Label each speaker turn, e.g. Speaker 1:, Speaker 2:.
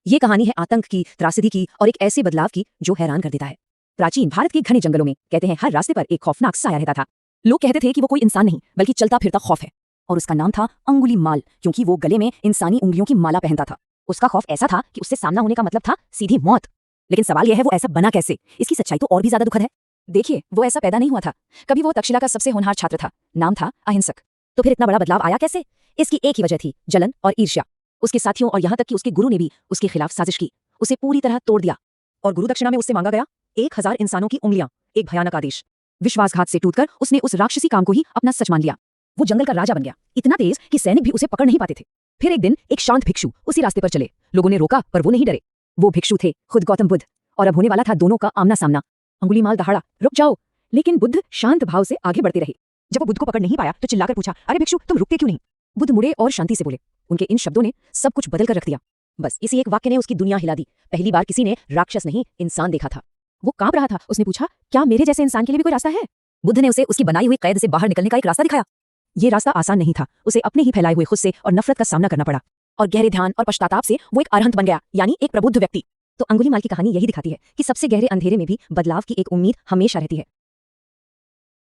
Speaker 1: ये कहानी है आतंक की, त्रासदी की और एक ऐसे बदलाव की जो हैरान कर देता है। प्राचीन भारत के घने जंगलों में कहते हैं हर रास्ते पर एक खौफनाक साया रहता था। लोग कहते थे कि वो कोई इंसान नहीं बल्कि चलता फिरता खौफ है, और उसका नाम था अंगुलीमाल, क्योंकि वो गले में इंसानी उंगलियों की माला पहनता था। उसका खौफ ऐसा था कि उससे सामना होने का मतलब था सीधी मौत। लेकिन सवाल यह है, वो ऐसा बना कैसे? इसकी सच्चाई तो और भी ज्यादा दुखद है। देखिए, वो ऐसा पैदा नहीं हुआ था। कभी वो तक्षशिला का सबसे होनहार छात्र था, नाम था अहिंसक। तो फिर इतना बड़ा बदलाव आया कैसे? इसकी एक ही वजह थी, जलन और ईर्ष्या। उसके साथियों और यहाँ तक कि उसके गुरु ने भी उसके खिलाफ साजिश की, उसे पूरी तरह तोड़ दिया। और गुरु दक्षिणा में उससे मांगा गया 1000 इंसानों की उंगलियां, एक भयानक आदेश। विश्वासघात से टूटकर उसने उस राक्षसी काम को ही अपना सच मान लिया। वो जंगल का राजा बन गया, इतना तेज कि सैनिक भी उसे पकड़ नहीं पाते थे। फिर एक दिन एक शांत भिक्षु उसी रास्ते पर चले। लोगों ने रोका पर वो नहीं डरे। वो भिक्षु थे खुद गौतम बुद्ध, और अब होने वाला था दोनों का आमना सामना। अंगुलीमाल दहाड़ा, रुक जाओ, लेकिन बुद्ध शांत भाव से आगे बढ़ते रहे। जब वो बुद्ध को पकड़ नहीं पाया तो चिल्लाकर पूछा, अरे भिक्षु, तुम रुकते क्यों नहीं? बुद्ध मुड़े और शांति से बोले। उनके इन शब्दों ने सब कुछ बदल कर रख दिया। बस इसी एक वाक्य ने उसकी दुनिया हिला दी। पहली बार किसी ने राक्षस नहीं, इंसान देखा था। वो कांप रहा था। उसने पूछा, क्या मेरे जैसे इंसान के लिए भी कोई रास्ता है? बुद्ध ने उसे उसकी बनाई हुई कैद से बाहर निकलने का एक रास्ता दिखाया। ये रास्ता आसान नहीं था। उसे अपने ही फैलाए हुए गुस्से और नफरत का सामना करना पड़ा, और गहरे ध्यान और पश्चाताप से वो एक अरहंत बन गया, यानी एक प्रबुद्ध व्यक्ति। तो अंगुलीमाल की कहानी यही दिखाती है कि सबसे गहरे अंधेरे में भी बदलाव की एक उम्मीद हमेशा रहती है।